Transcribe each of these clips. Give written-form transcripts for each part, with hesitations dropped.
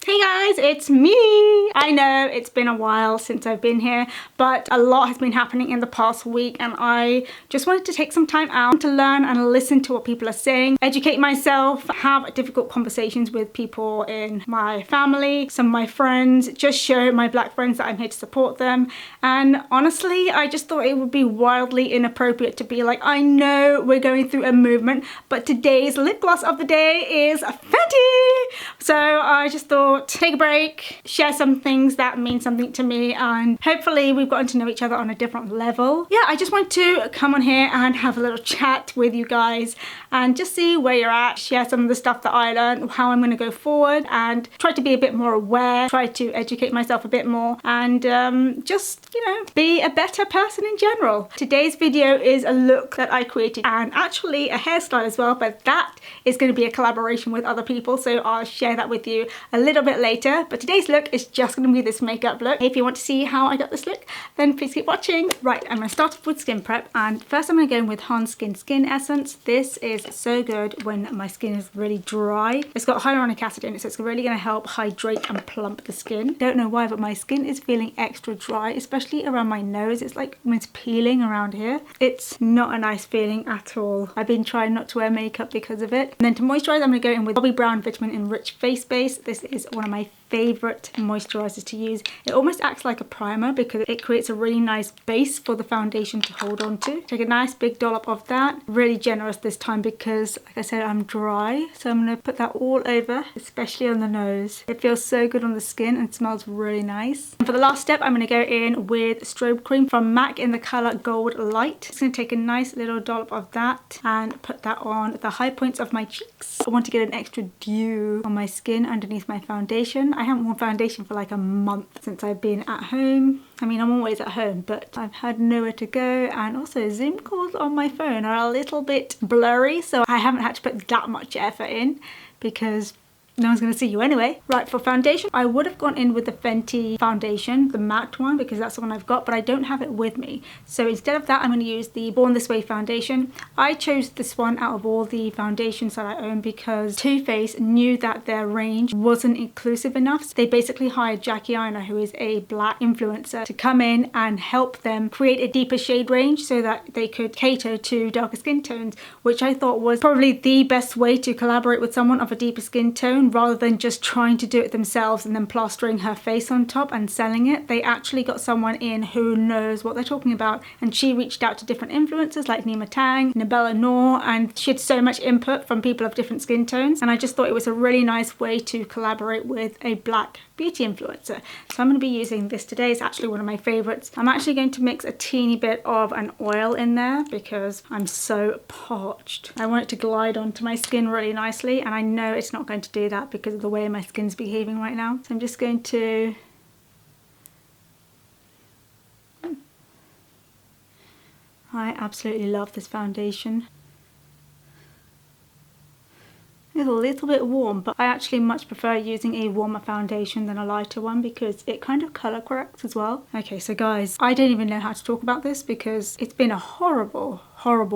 Hey guys, it's me! I know it's been a while since I've been here, but a lot has been happening in the past week and I just wanted to take some time out to learn and listen to what people are saying, educate myself, have difficult conversations with people in my family, some of my friends, just show my black friends that I'm here to support them. And honestly, I just thought it would be wildly inappropriate to be like, I know we're going through a movement, but today's lip gloss of the day is Fenty! So I just thought, take a break, share some things that mean something to me, and hopefully we've gotten to know each other on a different level. Yeah, I just wanted to come on here and have a little chat with you guys and just see where you're at, share some of the stuff that I learned, how I'm going to go forward, and try to be a bit more aware, try to educate myself a bit more, and just, you know, be a better person in general. Today's video is a look that I created and actually a hairstyle as well, but that is going to be a collaboration with other people, so I'll share that with you a little bit later. But today's look is just going to be this makeup look. If you want to see how I got this look, then please keep watching. Right, I'm going to start off with skin prep, and first I'm going to go in with Hans Skin Essence. This is so good when my skin is really dry. It's got hyaluronic acid in it, so it's really going to help hydrate and plump the skin. Don't know why, but my skin is feeling extra dry, especially around my nose. It's like when it's peeling around here. It's not a nice feeling at all. I've been trying not to wear makeup because of it. And then to moisturize, I'm going to go in with Bobbi Brown Vitamin Enriched Face Base. This is one of my favorite moisturizers to use. It almost acts like a primer because it creates a really nice base for the foundation to hold on to. Take a nice big dollop of that. Really generous this time because, like I said, I'm dry, so I'm going to put that all over, especially on the nose. It feels so good on the skin and smells really nice. And for the last step, I'm going to go in with Strobe Cream from MAC in the color Gold Light. Just going to take a nice little dollop of that and put that on the high points of my cheeks. I want to get an extra dew on my skin underneath my foundation. I haven't worn foundation for like a month since I've been at home. I mean, I'm always at home, but I've had nowhere to go, and also Zoom calls on my phone are a little bit blurry, so I haven't had to put that much effort in because no one's going to see you anyway. Right, for foundation, I would have gone in with the Fenty foundation, the matte one, because that's the one I've got, but I don't have it with me. So instead of that, I'm going to use the Born This Way foundation. I chose this one out of all the foundations that I own because Too Faced knew that their range wasn't inclusive enough. So they basically hired Jackie Aina, who is a black influencer, to come in and help them create a deeper shade range so that they could cater to darker skin tones, which I thought was probably the best way to collaborate with someone of a deeper skin tone, rather than just trying to do it themselves and then plastering her face on top and selling it. They actually got someone in who knows what they're talking about, and she reached out to different influencers like Nima Tang, Nabella Noor, and she had so much input from people of different skin tones, and I just thought it was a really nice way to collaborate with a black beauty influencer. So I'm going to be using this today. It's actually one of my favorites. I'm actually going to mix a teeny bit of an oil in there because I'm so parched. I want it to glide onto my skin really nicely, and I know it's not going to do that because of the way my skin's behaving right now. So I'm just going to I absolutely love this foundation. It's a little bit warm, but I actually much prefer using a warmer foundation than a lighter one because it kind of color corrects as well. Okay, so guys, I don't even know how to talk about this because it's been a horrible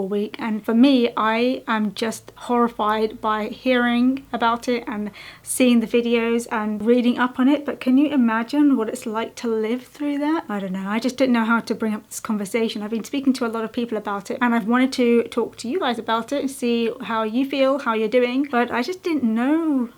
week, and for me, I am just horrified by hearing about it and seeing the videos and reading up on it. But can you imagine what it's like to live through that? I don't know, I just didn't know how to bring up this conversation. I've been speaking to a lot of people about it, and I've wanted to talk to you guys about it and see how you feel, how you're doing, but I just didn't know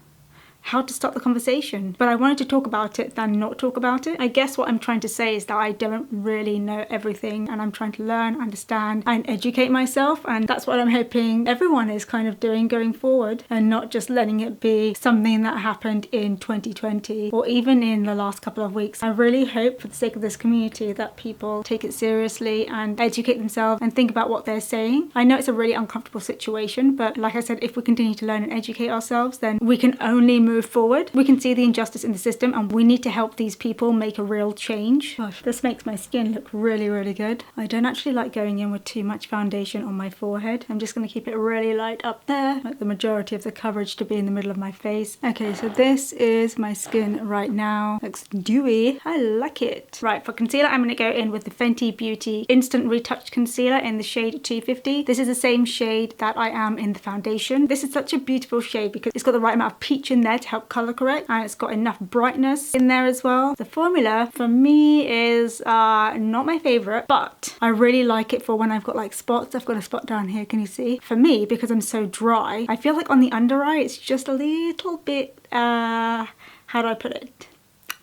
how to start the conversation. But I wanted to talk about it than not talk about it. I guess what I'm trying to say is that I don't really know everything, and I'm trying to learn, understand, and educate myself, and that's what I'm hoping everyone is kind of doing going forward, and not just letting it be something that happened in 2020 or even in the last couple of weeks. I really hope, for the sake of this community, that people take it seriously and educate themselves and think about what they're saying. I know it's a really uncomfortable situation, but like I said, if we continue to learn and educate ourselves, then we can only move forward. We can see the injustice in the system, and we need to help these people make a real change. Gosh, this makes my skin look really good. I don't actually like going in with too much foundation on my forehead. I'm just going to keep it really light up there, like the majority of the coverage to be in the middle of my face. Okay, so this is my skin right now. Looks dewy. I like it. Right, for concealer, I'm going to go in with the Fenty Beauty Instant Retouch Concealer in the shade 250. This is the same shade that I am in the foundation. This is such a beautiful shade because it's got the right amount of peach in there to help color correct, and it's got enough brightness in there as well. The formula for me is not my favorite, but I really like it for when I've got like spots. I've got a spot down here, can you see? For me, because I'm so dry, I feel like on the under eye it's just a little bit how do I put it,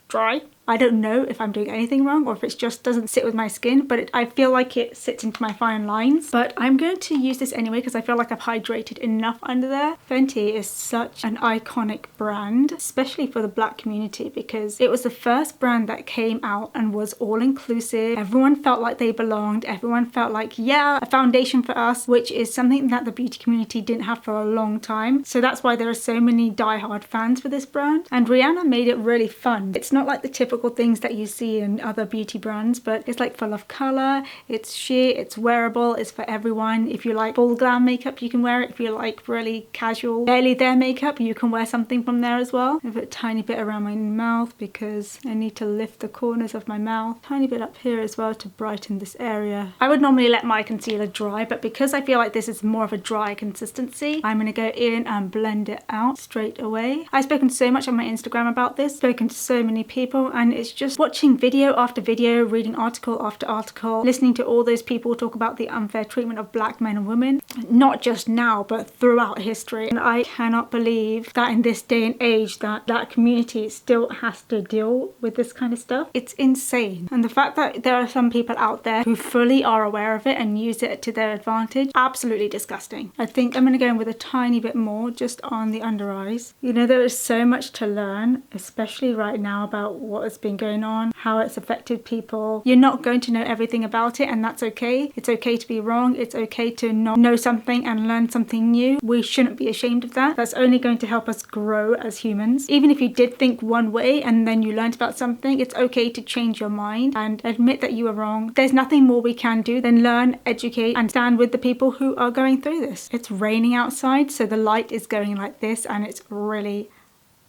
dry. I don't know if I'm doing anything wrong or if it just doesn't sit with my skin, but I feel like it sits into my fine lines. But I'm going to use this anyway because I feel like I've hydrated enough under there. Fenty is such an iconic brand, especially for the black community, because it was the first brand that came out and was all inclusive. Everyone felt like they belonged. Everyone felt like, yeah, a foundation for us, which is something that the beauty community didn't have for a long time. So that's why there are so many diehard fans for this brand. And Rihanna made it really fun. It's not like the typical things that you see in other beauty brands, but it's like full of color, it's sheer, it's wearable, it's for everyone. If you like full glam makeup, you can wear it. If you like really casual, barely there makeup, you can wear something from there as well. I have a tiny bit around my mouth because I need to lift the corners of my mouth. Tiny bit up here as well to brighten this area. I would normally let my concealer dry, but because I feel like this is more of a dry consistency, I'm going to go in and blend it out straight away. I've spoken so much on my Instagram about this, spoken to so many people, and it's just watching video after video, reading article after article, listening to all those people talk about the unfair treatment of black men and women, not just now but throughout history. And I cannot believe that in this day and age that community still has to deal with this kind of stuff. It's insane. And the fact that there are some people out there who fully are aware of it and use it to their advantage, absolutely disgusting. I think I'm going to go in with a tiny bit more just on the under eyes. You know, there is so much to learn, especially right now, about what has been going on, how it's affected people. You're not going to know everything about it, and that's okay. It's okay to be wrong. It's okay to not know something and learn something new. We shouldn't be ashamed of that. That's only going to help us grow as humans. Even if you did think one way and then you learned about something, it's okay to change your mind and admit that you were wrong. There's nothing more we can do than learn, educate, and stand with the people who are going through this. It's raining outside, so the light is going like this, and it's really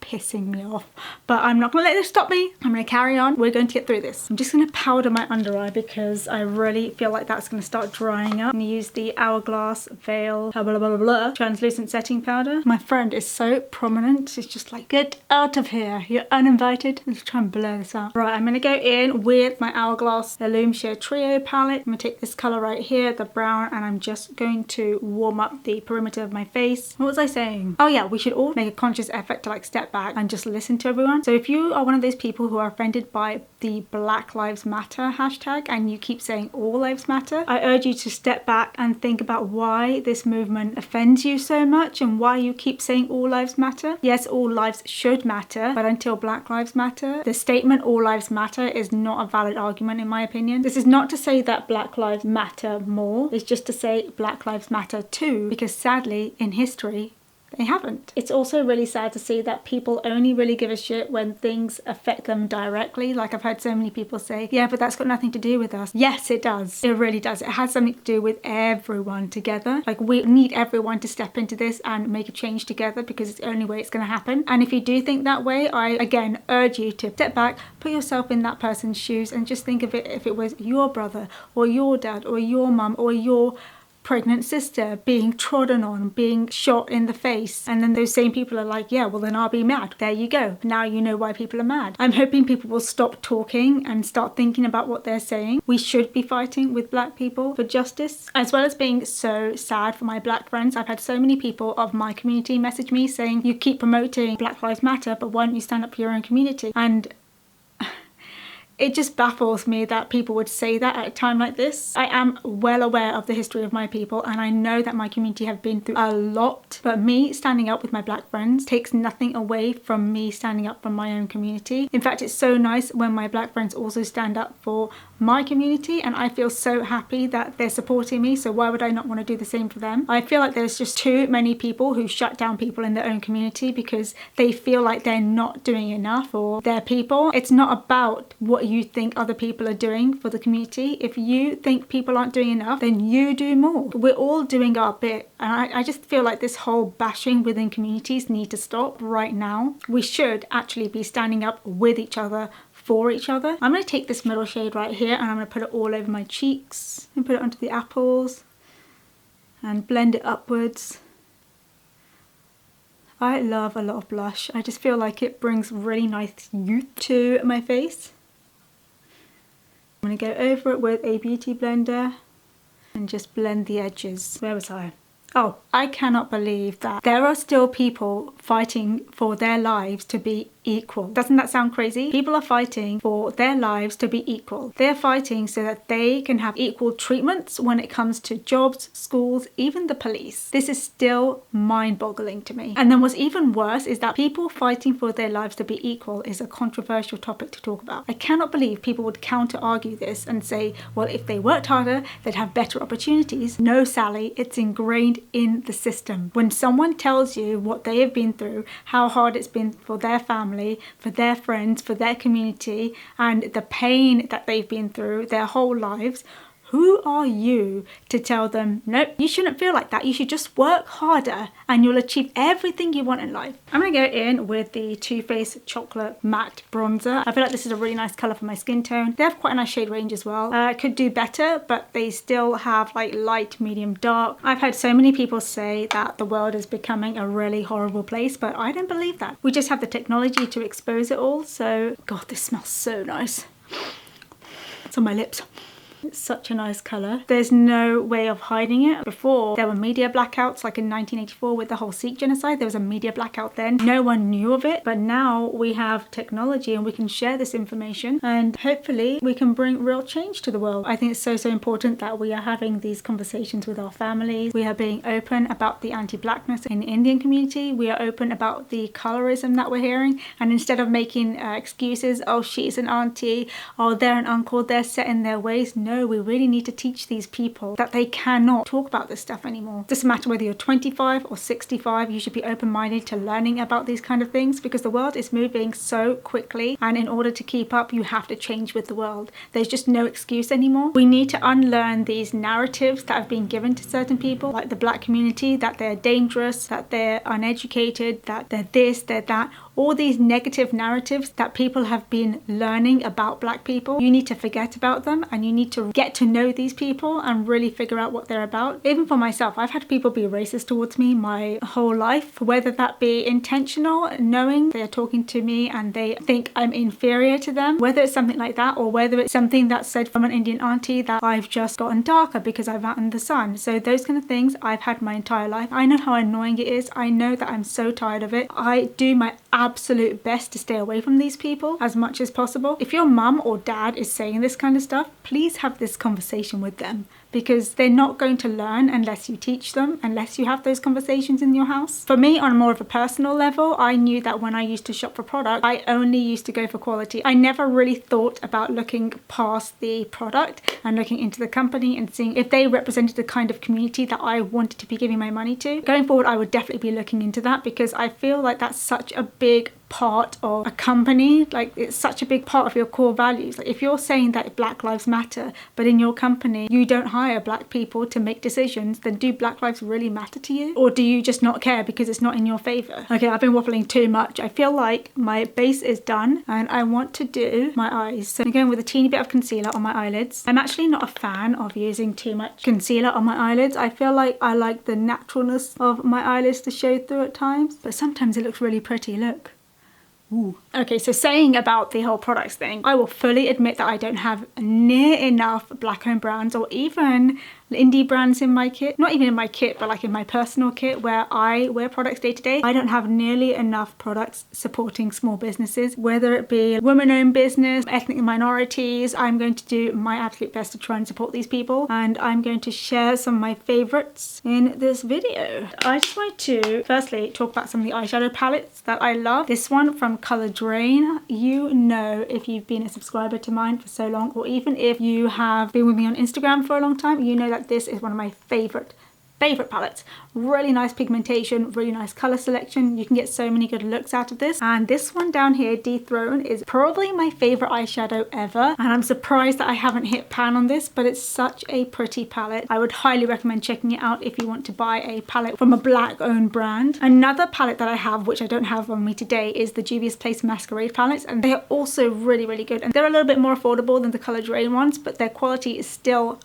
pissing me off, but I'm not gonna let this stop me. I'm gonna carry on. We're going to get through this. I'm just gonna powder my under eye because I really feel like that's gonna start drying up. I'm gonna use the Hourglass Veil blah blah blah blah translucent setting powder. My friend is so prominent, she's just like, get out of here, you're uninvited. Let's try and blur this out. Right, I'm gonna go in with my Hourglass Illume Sheer Trio palette. I'm gonna take this color right here, the brown, and I'm just going to warm up the perimeter of my face. What was I saying? Oh yeah, we should all make a conscious effort to like step back and just listen to everyone. So if you are one of those people who are offended by the Black Lives Matter hashtag and you keep saying all lives matter, I urge you to step back and think about why this movement offends you so much and why you keep saying all lives matter. Yes, all lives should matter, but until Black Lives Matter, the statement all lives matter is not a valid argument in my opinion. This is not to say that Black Lives Matter more, it's just to say Black Lives Matter too, because sadly in history they haven't. It's also really sad to see that people only really give a shit when things affect them directly. Like I've heard so many people say, yeah, but that's got nothing to do with us. Yes, it does. It really does. It has something to do with everyone together. Like we need everyone to step into this and make a change together because it's the only way it's going to happen. And if you do think that way, I again urge you to step back, put yourself in that person's shoes and just think of it if it was your brother or your dad or your mum or your pregnant sister being trodden on, being shot in the face, and then those same people are like, yeah, well then I'll be mad. There you go. Now you know why people are mad. I'm hoping people will stop talking and start thinking about what they're saying. We should be fighting with black people for justice. As well as being so sad for my black friends, I've had so many people of my community message me saying, you keep promoting Black Lives Matter, but why don't you stand up for your own community? And it just baffles me that people would say that at a time like this. I am well aware of the history of my people and I know that my community have been through a lot, but me standing up with my black friends takes nothing away from me standing up for my own community. In fact, it's so nice when my black friends also stand up for my community and I feel so happy that they're supporting me, so why would I not want to do the same for them? I feel like there's just too many people who shut down people in their own community because they feel like they're not doing enough for their people. It's not about what you think other people are doing for the community. If you think people aren't doing enough, then you do more. We're all doing our bit, and I just feel like this whole bashing within communities need to stop right now. We should actually be standing up with each other, for each other. I'm going to take this middle shade right here and I'm going to put it all over my cheeks and put it onto the apples and blend it upwards. I love a lot of blush. I just feel like it brings really nice youth to my face. I'm going to go over it with a beauty blender and just blend the edges. Where was I? Oh, I cannot believe that there are still people fighting for their lives to be equal. Doesn't that sound crazy? People are fighting for their lives to be equal. They're fighting so that they can have equal treatments when it comes to jobs, schools, even the police. This is still mind-boggling to me. And then what's even worse is that people fighting for their lives to be equal is a controversial topic to talk about. I cannot believe people would counter-argue this and say, well, if they worked harder, they'd have better opportunities. No, Sally, it's ingrained in the system. When someone tells you what they have been through, how hard it's been for their family, for their friends, for their community, and the pain that they've been through their whole lives, who are you to tell them, nope, you shouldn't feel like that. You should just work harder and you'll achieve everything you want in life. I'm going to go in with the Too Faced Chocolate Matte Bronzer. I feel like this is a really nice colour for my skin tone. They have quite a nice shade range as well. I could do better, but they still have like light, medium, dark. I've heard so many people say that the world is becoming a really horrible place, but I don't believe that. We just have the technology to expose it all. So, God, this smells so nice. It's on my lips. It's such a nice colour. There's no way of hiding it. Before, there were media blackouts, like in 1984 with the whole Sikh genocide. There was a media blackout then. No one knew of it, but now we have technology and we can share this information and hopefully we can bring real change to the world. I think it's so important that we are having these conversations with our families. We are being open about the anti-blackness in the Indian community. We are open about the colorism that we're hearing, and instead of making excuses, oh, she's an auntie, oh, they're an uncle, they're set in their ways. No, we really need to teach these people that they cannot talk about this stuff anymore. It doesn't matter whether you're 25 or 65, you should be open-minded to learning about these kind of things, because the world is moving so quickly, and in order to keep up, you have to change with the world. There's just no excuse anymore. We need to unlearn these narratives that have been given to certain people, like the black community, that they're dangerous, that they're uneducated, that they're this, they're that. All these negative narratives that people have been learning about black people, you need to forget about them and you need to get to know these people and really figure out what they're about. Even for myself, I've had people be racist towards me my whole life, whether that be intentional, knowing they're talking to me and they think I'm inferior to them, whether it's something like that or whether it's something that's said from an Indian auntie that I've just gotten darker because I've out in the sun. So those kind of things I've had my entire life. I know how annoying it is. I know that I'm so tired of it. I do my absolute best to stay away from these people as much as possible. If your mum or dad is saying this kind of stuff, please have this conversation with them, because they're not going to learn unless you teach them, unless you have those conversations in your house. For me, on more of a personal level, I knew that when I used to shop for product, I only used to go for quality. I never really thought about looking past the product and looking into the company and seeing if they represented the kind of community that I wanted to be giving my money to. Going forward, I would definitely be looking into that, because I feel like that's such a big part of a company. Like, it's such a big part of your core values. Like, if you're saying that Black Lives Matter, but in your company you don't hire black people to make decisions, then do Black lives really matter to you? Or do you just not care because it's not in your favor? Okay, I've been waffling too much. I feel like my base is done and I want to do my eyes. So I'm going with a teeny bit of concealer on my eyelids. I'm actually not a fan of using too much concealer on my eyelids. I feel like I like the naturalness of my eyelids to show through at times, but sometimes it looks really pretty. Look. Ooh. Okay, so saying about the whole products thing, I will fully admit that I don't have near enough black owned brands or even indie brands in my kit. Not even in my kit, but like in my personal kit where I wear products day to day. I don't have nearly enough products supporting small businesses, whether it be women-owned business, ethnic minorities. I'm going to do my absolute best to try and support these people, and I'm going to share some of my favorites in this video. I just wanted to firstly talk about some of the eyeshadow palettes that I love. This one from Color Drain, you know, if you've been a subscriber to mine for so long, or even if you have been with me on Instagram for a long time, you know that this is one of my favorite palettes. Really nice pigmentation, really nice color selection. You can get so many good looks out of this. And this one down here, Dethrone, is probably my favorite eyeshadow ever, and I'm surprised that I haven't hit pan on this, but it's such a pretty palette. I would highly recommend checking it out if you want to buy a palette from a black owned brand. Another palette that I have, which I don't have on me today, is the Juvia's Place Masquerade palettes, and they are also really good, and they're a little bit more affordable than the Color Drain ones, but their quality is still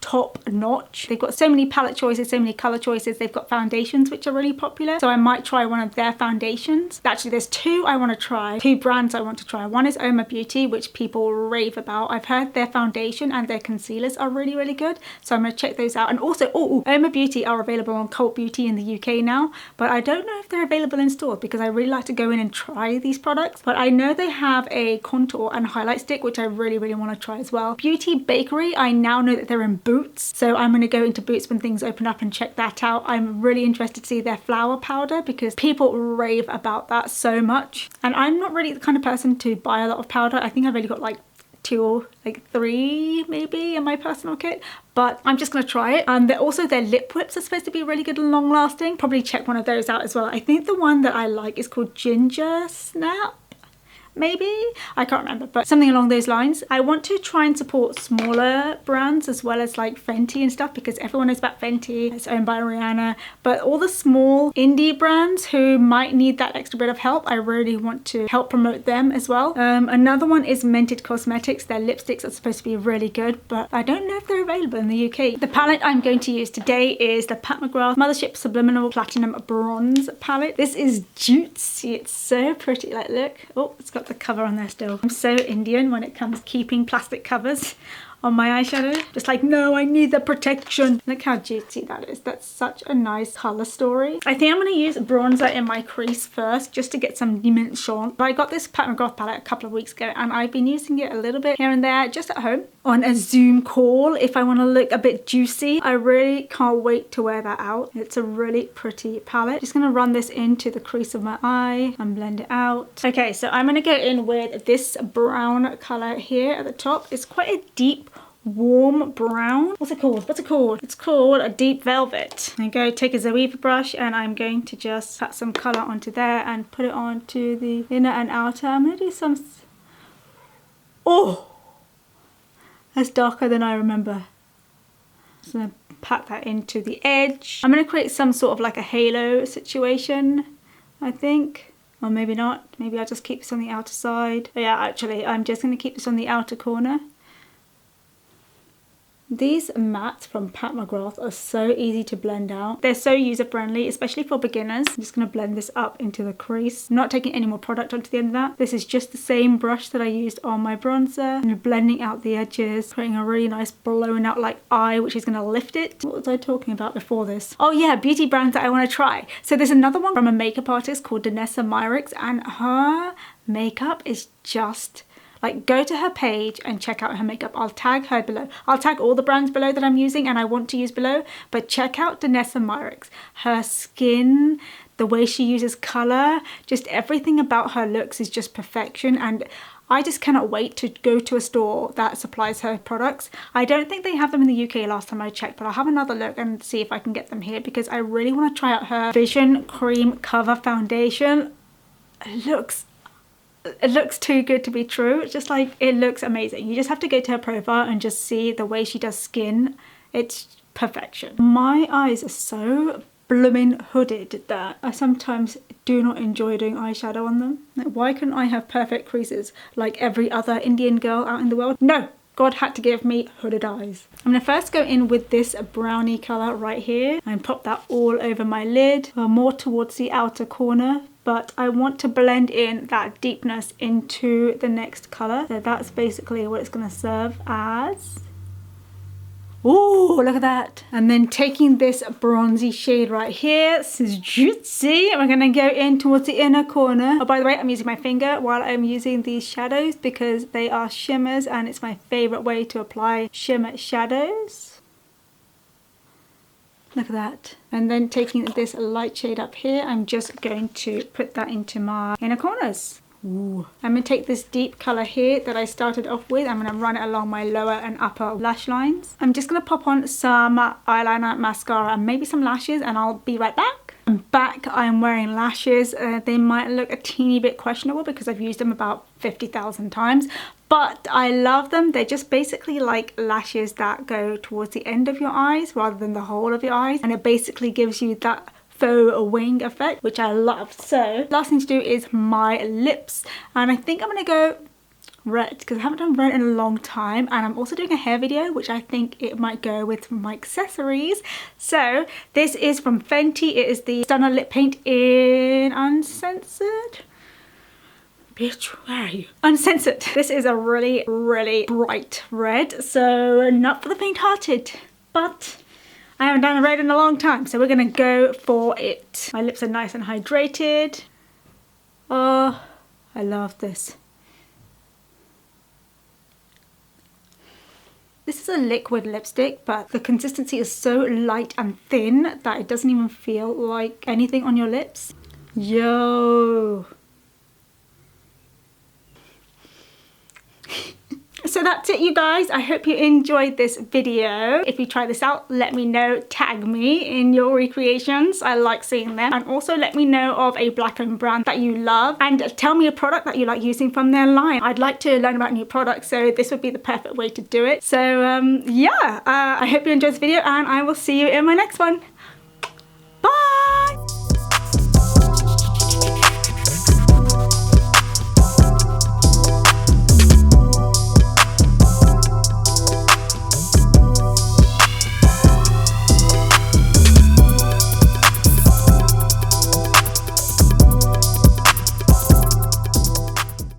top notch. They've got so many palette choices, so many color choices. They've got foundations which are really popular, so I might try one of their foundations. Actually, there's two I want to try, two brands I want to try. One is Oma Beauty, which people rave about. I've heard their foundation and their concealers are really, really good, so I'm going to check those out. And also, Oma Beauty are available on Cult Beauty in the UK now, but I don't know if they're available in stores because I really like to go in and try these products. But I know they have a contour and highlight stick which I really, really want to try as well. Beauty Bakery, I now know that they're in Boots, so I'm going to go into Boots when things open up and check that out. I'm really interested to see their flower powder because people rave about that so much, and I'm not really the kind of person to buy a lot of powder. I think I've only got like 2 or like 3 maybe in my personal kit, but I'm just gonna try it. And also their lip whips are supposed to be really good and long lasting. Probably check one of those out as well. I think the one that I like is called Ginger Snap, maybe, I can't remember, but something along those lines. I want to try and support smaller brands as well as like Fenty and stuff, because everyone knows about Fenty, it's owned by Rihanna, but all the small indie brands who might need that extra bit of help, I really want to help promote them as well. Another one is Mented Cosmetics. Their lipsticks are supposed to be really good, but I don't know if they're available in the UK. The palette I'm going to use today is the Pat McGrath Mothership Subliminal Platinum Bronze palette. This is Juicy, it's so pretty, like look, oh, it's got the cover on there still. I'm so Indian when it comes to keeping plastic covers on my eyeshadow. Just like, no, I need the protection. Look how juicy that is. That's such a nice color story. I think I'm going to use bronzer in my crease first just to get some dimension. But I got this Pat McGrath palette a couple of weeks ago and I've been using it a little bit here and there just at home on a Zoom call if I want to look a bit juicy. I really can't wait to wear that out. It's a really pretty palette. Just going to run this into the crease of my eye and blend it out. Okay, so I'm going to go in with this brown color here at the top. It's quite a deep warm brown. What's it called? What's it called? It's called a Deep Velvet. I'm going to take a Zoeva brush and I'm going to just pat some color onto there and put it onto the inner and outer. I'm going to do some... Oh! That's darker than I remember. Just going to pat that into the edge. I'm going to create some sort of like a halo situation, I think. Or maybe not. Maybe I'll just keep this on the outer side. But yeah, actually, I'm just going to keep this on the outer corner. These mattes from Pat McGrath are so easy to blend out. They're so user friendly, especially for beginners. I'm just going to blend this up into the crease. I'm not taking any more product onto the end of that. This is just the same brush that I used on my bronzer. And blending out the edges, creating a really nice blown out like eye, which is going to lift it. What was I talking about before this? Oh yeah, beauty brands that I want to try. So there's another one from a makeup artist called Danessa Myricks, and her makeup is just... like, go to her page and check out her makeup. I'll tag her below. I'll tag all the brands below that I'm using and I want to use below. But check out Danessa Myricks. Her skin, the way she uses colour, just everything about her looks is just perfection. And I just cannot wait to go to a store that supplies her products. I don't think they have them in the UK last time I checked, but I'll have another look and see if I can get them here because I really want to try out her Vision Cream Cover Foundation. It looks too good to be true. It's just like, it looks amazing. You just have to go to her profile and just see the way she does skin. It's perfection. My eyes are so blooming hooded that I sometimes do not enjoy doing eyeshadow on them. Like, why couldn't I have perfect creases like every other Indian girl out in the world? No! God had to give me hooded eyes. I'm going to first go in with this brownie colour right here and pop that all over my lid, more towards the outer corner. But I want to blend in that deepness into the next colour. So that's basically what it's going to serve as. Oh, look at that. And then taking this bronzy shade right here, this is Juicy. We're going to go in towards the inner corner. Oh, by the way, I'm using my finger while I'm using these shadows because they are shimmers and it's my favourite way to apply shimmer shadows. Look at that. And then taking this light shade up here, I'm just going to put that into my inner corners. Ooh. I'm going to take this deep colour here that I started off with. I'm going to run it along my lower and upper lash lines. I'm just going to pop on some eyeliner, mascara and maybe some lashes and I'll be right back. I'm back. I'm wearing lashes. They might look a teeny bit questionable because I've used them about 50,000 times. But I love them. They're just basically like lashes that go towards the end of your eyes rather than the whole of your eyes. And it basically gives you that faux wing effect, which I love. So last thing to do is my lips. And I think I'm going to go red because I haven't done red in a long time, and I'm also doing a hair video which I think it might go with my accessories. So this is from Fenty. It is the Stunner Lip Paint in Uncensored. Bitch, where are you? Uncensored. This is a really, really bright red, so not for the faint-hearted, but I haven't done a red in a long time, so we're gonna go for it. My lips are nice and hydrated. Oh, I love this. This is a liquid lipstick, but the consistency is so light and thin that it doesn't even feel like anything on your lips. Yo! So that's it, you guys. I hope you enjoyed this video. If you try this out, let me know. Tag me in your recreations. I like seeing them. And also let me know of a black-owned brand that you love. And tell me a product that you like using from their line. I'd like to learn about new products, so this would be the perfect way to do it. So yeah, I hope you enjoyed this video, and I will see you in my next one.